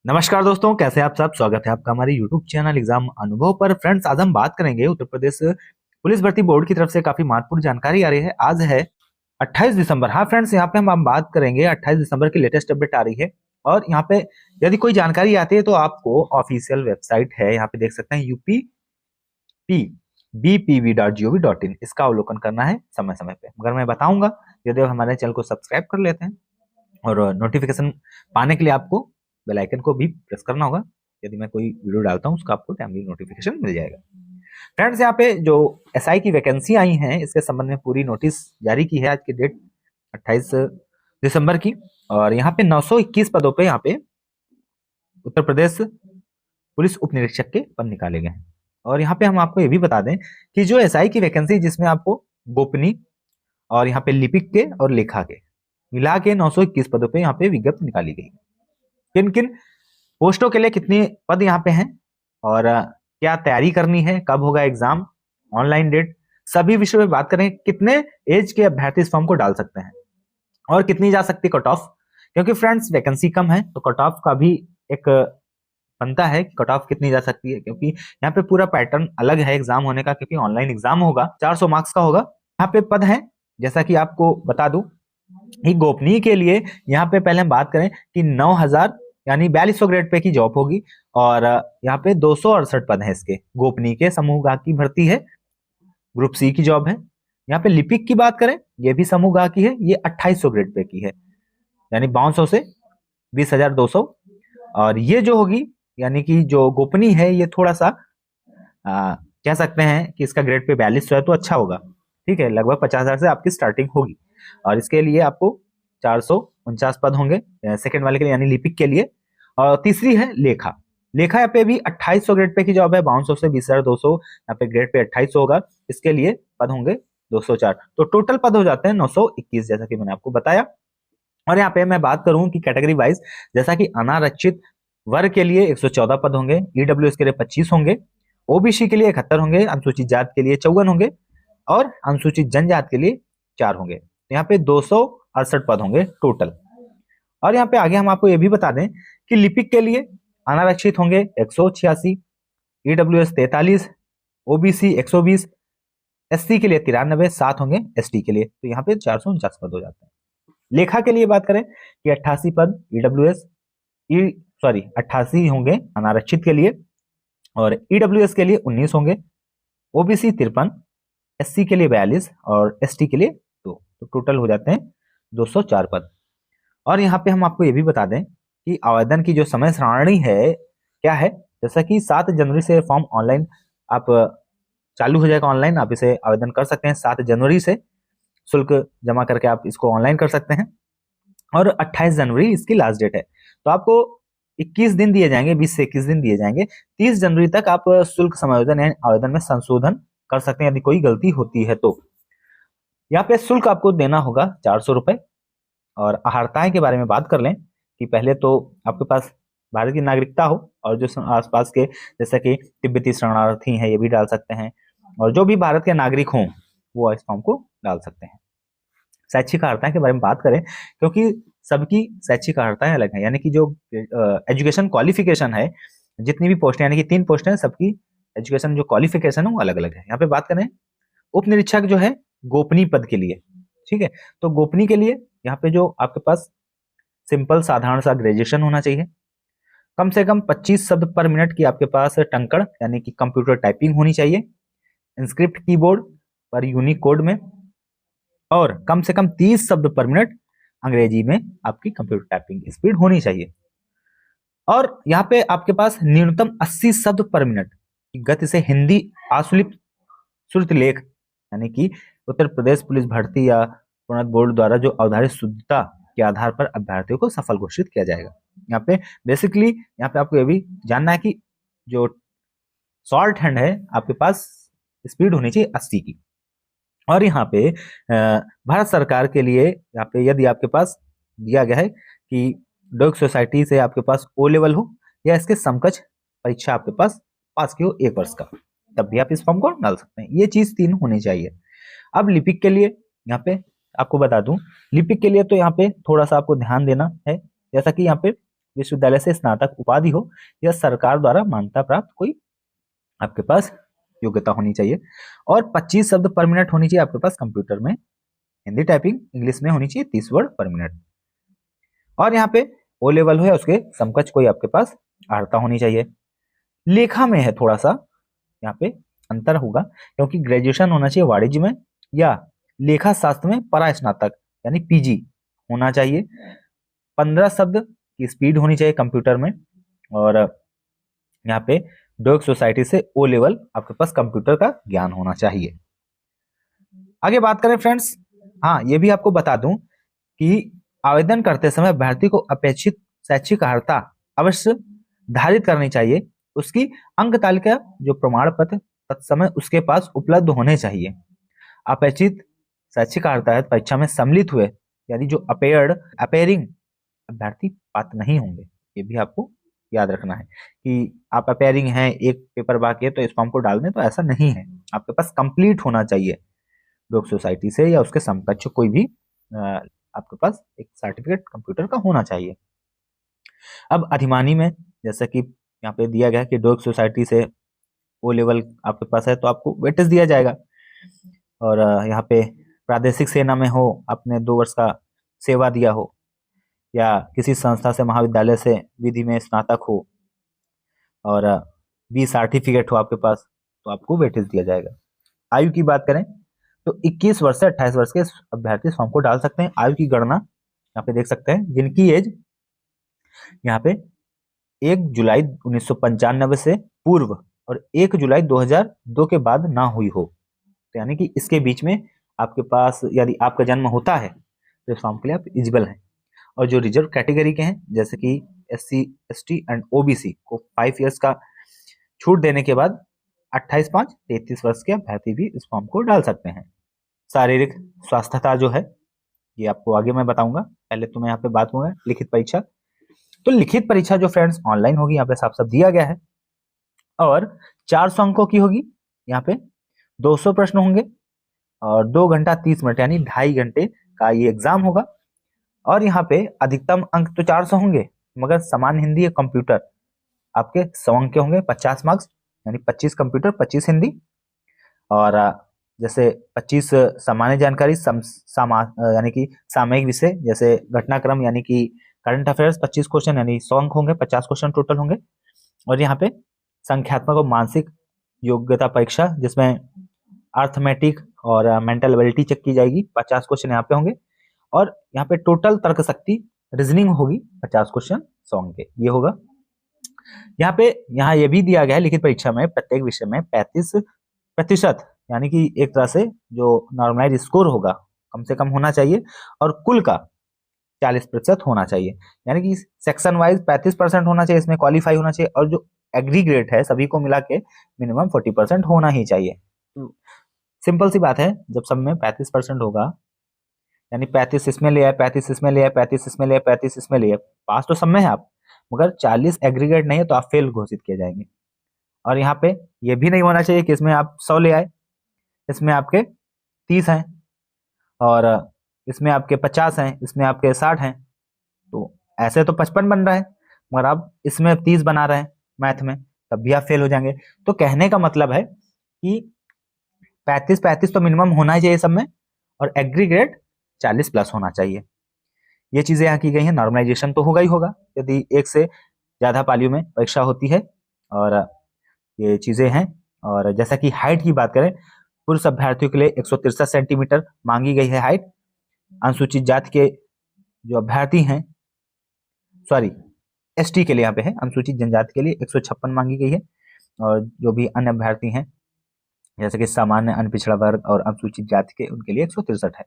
नमस्कार दोस्तों, कैसे हैं आप सब। स्वागत है आपका हमारे YouTube चैनल एग्जाम अनुभव पर। फ्रेंड्स, आज हम बात करेंगे उत्तर प्रदेश पुलिस भर्ती बोर्ड की तरफ से काफी महत्वपूर्ण जानकारी आ रही है। आज है 28 दिसंबर। हाँ फ्रेंड्स, यहाँ पे हम बात करेंगे 28 दिसंबर की लेटेस्ट अपडेट आ रही है। और यहाँ पे यदि कोई जानकारी आती है तो आपको ऑफिशियल वेबसाइट है, यहाँ पे देख सकते हैं upbpv.gov.in, इसका अवलोकन करना है समय समय पे। मगर मैं बताऊंगा, यदि आप हमारे चैनल को सब्सक्राइब कर लेते हैं और नोटिफिकेशन पाने के लिए आपको बेल आइकन को भी प्रेस करना होगा। यदि मैं कोई वीडियो डालता हूँ उसका आपको टाइमली नोटिफिकेशन मिल जाएगा। फ्रेंड्स, यहाँ पे जो एसआई की वैकेंसी आई हैं इसके संबंध में पूरी नोटिस जारी की है आज की डेट 28 दिसंबर की। और यहाँ पे 921 पदों पे यहाँ पे उत्तर प्रदेश पुलिस उप निरीक्षक के पद निकाले गए हैं। और यहाँ पे हम आपको ये भी बता दें कि जो एसआई की वैकेंसी, जिसमें आपको गोपनीय और यहाँ पे लिपिक के और लेखा के मिला के 921 पदों पे यहाँ पे विज्ञप्ति निकाली गई। किन किन पोस्टों के लिए कितने पद यहाँ पे हैं और क्या तैयारी करनी है, कब होगा एग्जाम, ऑनलाइन डेट, सभी विषयों में बात करें। कितने एज के अभ्यर्थी इस फॉर्म को डाल सकते हैं और कितनी जा सकती कट ऑफ, क्योंकि फ्रेंड्स वैकेंसी कम है तो कट ऑफ का भी एक बनता है कि कट ऑफ कितनी जा सकती है, क्योंकि यहाँ पे पूरा पैटर्न अलग है एग्जाम होने का। क्योंकि ऑनलाइन एग्जाम होगा, 400 मार्क्स का होगा। यहाँ पे पद है, जैसा कि आपको बता दूं, गोपनीय के लिए यहाँ पे पहले हम बात करें कि 9000 यानी 4200 ग्रेड पे की जॉब होगी। और यहाँ पे 268 पद हैं इसके गोपनीय के। समूह गा की भर्ती है, ग्रुप सी की जॉब है। यहाँ पे लिपिक की बात करें, ये भी समूह गा की है, ये 2800 ग्रेड पे की है, यानी 5200 से 20200। और ये जो होगी यानी कि जो गोपनीय है, ये थोड़ा सा कह सकते हैं कि इसका ग्रेड पे 4200 है तो अच्छा होगा। ठीक है, लगभग 50,000 से आपकी स्टार्टिंग होगी। और इसके लिए आपको 449 पद होंगे सेकंड वाले के लिए, यानी लिपिक के लिए। और तीसरी है लेखा। लेखा यहाँ पे भी 2800 ग्रेड पे की जॉब है, 5200 से 20,200 यहाँ पे ग्रेड पे 2800 होगा। इसके लिए पद होंगे 204, तो टोटल पद हो जाते हैं 921, जैसा कि मैंने आपको बताया। और यहाँ पे मैं बात करूं कि कैटेगरी वाइज, जैसा कि अनारक्षित वर्ग के लिए 114 पद होंगे, ईडब्ल्यूएस के लिए 25 होंगे, ओबीसी के लिए 71 होंगे, अनुसूचित जाति के लिए 54 होंगे और अनुसूचित जनजाति के लिए 4 होंगे। तो यहाँ पे 268 पद होंगे टोटल। और यहाँ पे आगे हम आपको ये भी बता दें कि लिपिक के लिए अनारक्षित होंगे 186, ईडब्ल्यूएस 43, ओबीसी 120, एससी के लिए 93, 7 होंगे एसटी के लिए। तो यहाँ पे 449 पद हो जाते हैं। लेखा के लिए बात करें कि 88 पद ईडब्ल्यूएस 88 होंगे अनारक्षित के लिए, और ईडब्ल्यूएस के लिए 19 होंगे, ओबीसी 53, एससी के लिए 42 और एसटी के लिए 2। तो टोटल हो जाते हैं 204 पद। और यहाँ पे हम आपको ये भी बता दें कि आवेदन की जो समय सारणी है क्या है, जैसा कि 7 जनवरी से फॉर्म ऑनलाइन आप चालू हो जाएगा। ऑनलाइन आप इसे आवेदन कर सकते हैं 7 जनवरी से, शुल्क जमा करके आप इसको ऑनलाइन कर सकते हैं। और 28 जनवरी इसकी लास्ट डेट है। तो आपको 21 दिन दिए जाएंगे, 20 से 21 दिन दिए जाएंगे। 30 जनवरी तक आप शुल्क समायोजन यानी आवेदन में संशोधन कर सकते हैं यदि कोई गलती होती है तो। यहाँ पे शुल्क आपको देना होगा 400 रुपए। और अहर्ताएं के बारे में बात कर लें कि पहले तो आपके पास भारत की नागरिकता हो, और जो आसपास के जैसे कि तिब्बती शरणार्थी हैं ये भी डाल सकते हैं, और जो भी भारत के नागरिक हों वो इस फॉर्म को डाल सकते हैं। शैक्षिक अर्हताएं के बारे में बात करें, क्योंकि सबकी शैक्षिक अर्हताएं अलग हैं, यानी कि जो एजुकेशन क्वालिफिकेशन है, जितनी भी पोस्टें यानी कि 3 पोस्टें हैं, सबकी एजुकेशन जो क्वालिफिकेशन है वो अलग अलग है। यहाँ पे बात करें उप निरीक्षक जो है गोपनीय पद के लिए, ठीक है, तो गोपनीय के लिए यहाँ पे जो आपके पास सिंपल साधारण सा ग्रेजुएशन होना चाहिए, कम से कम 25 शब्द पर मिनट की आपके पास टंकड़ यानी कि कंप्यूटर टाइपिंग होनी चाहिए, इंस्क्रिप्ट कीबोर्ड पर यूनिकोड में, और कम से कम 30 शब्द पर मिनट अंग्रेजी में आपकी कंप्यूटर टाइपिंग स्पीड होनी चाहिए। और यहाँ पे आपके पास न्यूनतम 80 शब्द पर मिनट की गति से हिंदी आशुलिप श्रुत लेख, यानी कि उत्तर प्रदेश पुलिस भर्ती या प्रोन्नत बोर्ड द्वारा जो अवधारित शुद्धता के आधार पर अभ्यर्थियों को सफल घोषित किया जाएगा। यहाँ पे बेसिकली यहाँ पे आपको ये भी जानना है कि जो शॉर्ट हैंड है आपके पास स्पीड होनी चाहिए 80 की। और यहाँ पे भारत सरकार के लिए यहाँ पे यदि आपके पास दिया गया है कि डॉग सोसाइटी से आपके पास ओ लेवल हो या इसके समकक्ष परीक्षा आपके पास की हो 1 वर्ष का, तब भी आप इस फॉर्म को डाल सकते हैं। ये चीज 3 होनी चाहिए। अब लिपिक के लिए यहाँ पे आपको बता दूं, लिपिक के लिए तो यहाँ पे थोड़ा सा आपको ध्यान देना है, जैसा कि यहाँ पे विश्वविद्यालय से स्नातक उपाधि हो या सरकार द्वारा मान्यता प्राप्त कोई आपके पास योग्यता होनी चाहिए, और 25 शब्द पर मिनट होनी चाहिए आपके पास कंप्यूटर में। हिंदी टाइपिंग इंग्लिश में होनी चाहिए 30 वर्ड पर मिनट। और यहाँ पे ओ लेवल हो या उसके समकक्ष कोई आपके पास अर्हता होनी चाहिए। लेखा में है थोड़ा सा यहाँ पे अंतर होगा, क्योंकि ग्रेजुएशन होना चाहिए वाणिज्य में या लेखा शास्त्र में परास्नातक यानी पीजी होना चाहिए। 15 शब्द की स्पीड होनी चाहिए कंप्यूटर में, और यहाँ पे डोइक सोसाइटी से ओ लेवल आपके पास कंप्यूटर का ज्ञान होना चाहिए। आगे बात करें फ्रेंड्स, हाँ ये भी आपको बता दूं कि आवेदन करते समय अभ्यर्थी को अपेक्षित शैक्षिक अर्हता अवश्य धारित करनी चाहिए। उसकी अंक तालिका जो प्रमाण पत्र तत्समय उसके पास उपलब्ध होने चाहिए। अपेक्षित शैक्षिक अर्हता परीक्षा में सम्मिलित हुए यानी जो अपेयरिंग अभ्यर्थी पात्र नहीं होंगे। ये भी आपको याद रखना है कि आप अपेयरिंग हैं, एक पेपर बाकी है तो इस फॉर्म को डाल दें, तो ऐसा नहीं है। आपके पास कंप्लीट होना चाहिए डोइक सोसाइटी से या उसके समकक्ष कोई भी आपके पास एक सर्टिफिकेट कंप्यूटर का होना चाहिए। अब अधिमानी में जैसा कि यहाँ पे दिया गया कि डोइक सोसाइटी से ओ लेवल आपके पास है तो आपको वेटेज दिया जाएगा। और यहाँ पे प्रादेशिक सेना में हो, आपने 2 वर्ष का सेवा दिया हो, या किसी संस्था से महाविद्यालय से विधि में स्नातक हो, और बी सर्टिफिकेट हो आपके पास, तो आपको वेटेज दिया जाएगा। आयु की बात करें तो 21 वर्ष से 28 वर्ष के अभ्यर्थी इस फॉर्म को डाल सकते हैं। आयु की गणना यहाँ पे देख सकते हैं, जिनकी एज यहाँ पे 1 जुलाई 1995 से पूर्व और 1 जुलाई 2002 के बाद ना हुई हो, तो यानी कि इसके बीच में आपके पास यदि आपका जन्म होता है तो इस फॉर्म के लिए आप एलिजिबल हैं। और जो रिजर्व कैटेगरी के हैं जैसे कि SC ST एंड OBC को 5 इयर्स का छूट देने के बाद 28-5-33 वर्ष के अभ्यर्थी भी इस फॉर्म को डाल सकते हैं। शारीरिक स्वास्थ्यता जो है ये आपको आगे मैं बताऊंगा, पहले तो मैं यहाँ पे बात करूंगा लिखित परीक्षा। तो लिखित परीक्षा जो फ्रेंड्स ऑनलाइन होगी, यहाँ पे साफ साफ दिया गया है, और 400 अंकों की होगी। यहाँ पे 200 प्रश्न होंगे और 2 घंटा 30 मिनट यानी 2.5 घंटे का ये एग्जाम होगा। और यहाँ पे अधिकतम अंक तो 400 होंगे, मगर सामान्य हिंदी या कंप्यूटर आपके 100 अंक के होंगे, 50 मार्क्स यानी 25 कंप्यूटर 25 हिंदी, और जैसे 25 सामान्य जानकारी यानी कि सामयिक विषय जैसे घटनाक्रम यानी कि करंट अफेयर्स 25 क्वेश्चन यानी 100 अंक होंगे, 50 क्वेश्चन टोटल होंगे। और यहाँ पे संख्यात्मक और मानसिक योग्यता परीक्षा जिसमें अर्थमेटिक और मेंटल एबिलिटी चेक की जाएगी, 50 क्वेश्चन यहाँ पे होंगे। और यहाँ पे टोटल तर्क शक्ति रीजनिंग होगी 50 क्वेश्चन 100 अंक के, ये होगा। यहाँ ये भी दिया गया है लिखित परीक्षा में प्रत्येक विषय में 35% यानी कि एक तरह से जो नॉर्मलाइज स्कोर होगा कम से कम होना चाहिए, और कुल का 40% होना चाहिए, यानी कि सेक्शन वाइज 35% होना चाहिए, इसमें क्वालिफाई होना चाहिए, और जो एग्रीगेट है सभी को मिला के मिनिमम 40% होना ही चाहिए। सिंपल सी बात है, जब सब में 35% होगा यानी 35 इसमें ले आए, 35 इसमें ले आए, 35 इसमें ले आए, 35 इसमें ले आए, पास तो सब में है आप, मगर 40 एग्रीगेट नहीं है तो आप फेल घोषित किए जाएंगे। और यहाँ पे ये भी नहीं होना चाहिए कि इसमें आप 100 ले आए, इसमें आपके 30 हैं, और इसमें आपके 50 हैं, इसमें आपके 60 हैं, तो ऐसे तो 55 बन रहा है, मगर आप इसमें 30 बना रहे हैं मैथ में, तब भी आप फेल हो जाएंगे। तो कहने का मतलब है कि 35 तो मिनिमम होना ही चाहिए सब में, और एग्रीगेट 40+ होना चाहिए। ये चीजें यहाँ की गई हैं। नॉर्मलाइजेशन तो होगा ही होगा यदि एक से ज्यादा पालियों में परीक्षा होती है, और ये चीजें हैं। और जैसा कि हाइट की बात करें, पुरुष अभ्यर्थियों के लिए 163 सेंटीमीटर मांगी गई है हाइट। अनुसूचित जाति के जो अभ्यर्थी हैं, सॉरी ST के लिए यहाँ पे है, अनुसूचित जनजाति के लिए 156 मांगी गई है, और जो भी अन्य अभ्यर्थी हैं जैसे कि सामान्य अनपिछड़ा वर्ग और अनुसूचित जाति के, उनके लिए 163 है।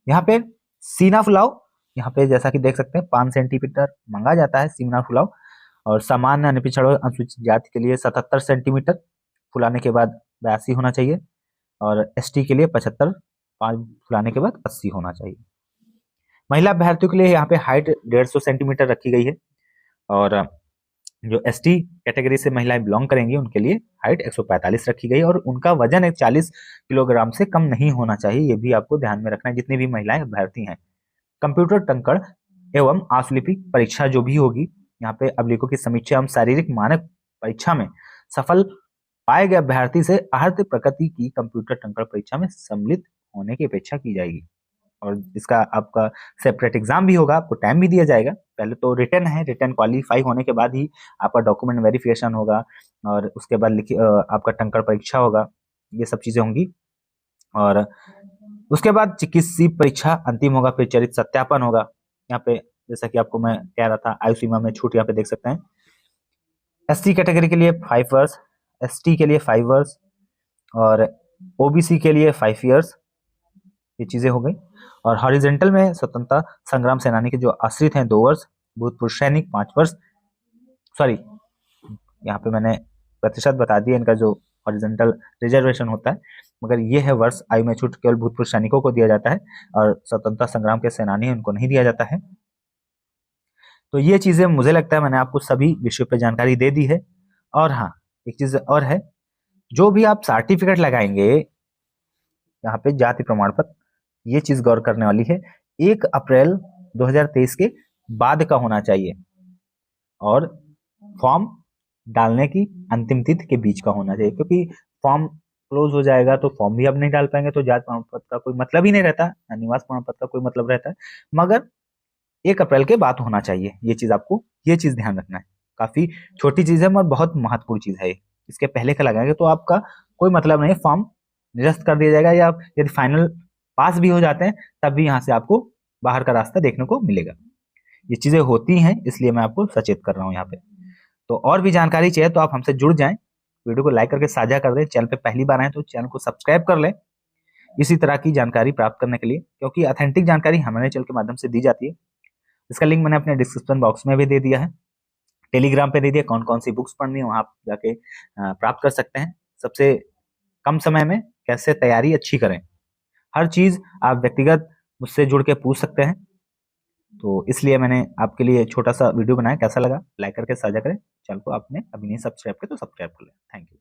यहाँ पे सीना फुलाव, यहाँ पे जैसा कि देख सकते हैं 5 सेंटीमीटर मांगा जाता है सीना फुलाव, और सामान्य अनपिछड़ा वर्ग अनुसूचित जाति के लिए 77 सेंटीमीटर, फुलाने के बाद 82 होना चाहिए, और ST के लिए 75, 5 फुलाने के बाद 80 होना चाहिए। महिला अभ्यर्थियों के लिए यहाँ पे हाइट 150 सेंटीमीटर रखी गई है, और जो ST कैटेगरी से महिलाएं बिलोंग करेंगी उनके लिए हाइट 145 रखी गई, और उनका वजन 40 किलोग्राम से कम नहीं होना चाहिए, ये भी आपको ध्यान में रखना है जितनी भी महिलाएं अभ्यर्थी हैं। कंप्यूटर टंकण एवं आशुलिपिक परीक्षा जो भी होगी, यहाँ पे अभिलेखों की समीक्षा एवं शारीरिक मानक परीक्षा में सफल पाए गए अभ्यर्थी से अर्ध प्रकृति की कंप्यूटर टंकण परीक्षा में सम्मिलित होने की अपेक्षा की जाएगी। और इसका आपका सेपरेट एग्जाम भी होगा, आपको टाइम भी दिया जाएगा। पहले तो रिटन है, रिटन क्वालिफाई होने के बाद ही आपका डॉक्यूमेंट वेरिफिकेशन होगा और उसके बाद आपका टंकण परीक्षा होगा, ये सब चीजें होंगी। और उसके बाद चिकित्सीय परीक्षा अंतिम होगा, फिर चरित्र सत्यापन होगा। यहाँ पे जैसा कि आपको मैं कह रहा था, आयु सीमा में छूट यहाँ पे देख सकते हैं। एससी कैटेगरी के लिए 5 वर्ष, एसटी के लिए 5 वर्ष और ओबीसी के लिए 5 इयर्स, ये चीजें हो गई। और हॉरिजेंटल में स्वतंत्रता संग्राम सेनानी के जो आश्रित हैं 2 वर्ष, भूतपूर्व सैनिक 5 वर्ष, सॉरी यहाँ पे मैंने प्रतिशत बता दिया इनका जो हॉरिजेंटल रिजर्वेशन होता है, मगर ये है वर्ष। आयु में छूट केवल भूतपूर्व सैनिकों को दिया जाता है और स्वतंत्रता संग्राम के सेनानी उनको नहीं दिया जाता है। तो ये चीजें मुझे लगता है मैंने आपको सभी विषयों पर जानकारी दे दी है। और हाँ, एक चीज और है, जो भी आप सर्टिफिकेट लगाएंगे यहाँ पे जाति प्रमाण पत्र, ये चीज गौर करने वाली है, 1 अप्रैल 2023 के बाद का होना चाहिए और फॉर्म डालने की अंतिम तिथि के बीच का होना चाहिए, क्योंकि फॉर्म क्लोज हो जाएगा तो फॉर्म भी अब नहीं डाल पाएंगे, तो जाति प्रमाण पत्र का कोई मतलब ही नहीं रहता, निवास प्रमाण पत्र का कोई मतलब रहता है। मगर 1 अप्रैल के बाद होना चाहिए, ये चीज आपको, ये चीज ध्यान रखना है। काफी छोटी चीज है मगर बहुत महत्वपूर्ण चीज है। इसके पहले का लगाएंगे तो आपका कोई मतलब नहीं, फॉर्म निरस्त कर दिया जाएगा, या यदि फाइनल पास भी हो जाते हैं तब भी यहाँ से आपको बाहर का रास्ता देखने को मिलेगा। ये चीजें होती हैं, इसलिए मैं आपको सचेत कर रहा हूँ यहाँ पे। तो और भी जानकारी चाहिए तो आप हमसे जुड़ जाएं, वीडियो को लाइक करके साझा कर दें, चैनल पे पहली बार आए तो चैनल को सब्सक्राइब कर लें इसी तरह की जानकारी प्राप्त करने के लिए, क्योंकि ऑथेंटिक जानकारी हमारे चैनल के माध्यम से दी जाती है। इसका लिंक मैंने अपने डिस्क्रिप्शन बॉक्स में भी दे दिया है, टेलीग्राम पे दे दिया, कौन कौन सी बुक्स पढ़नी है वहां आप जाके प्राप्त कर सकते हैं। सबसे कम समय में कैसे तैयारी अच्छी करें, हर चीज आप व्यक्तिगत मुझसे जुड़ के पूछ सकते हैं। तो इसलिए मैंने आपके लिए छोटा सा वीडियो बनाया, कैसा लगा लाइक करके साझा करें। चैनल को आपने अभी नहीं सब्सक्राइब किया तो सब्सक्राइब कर लें। Thank you.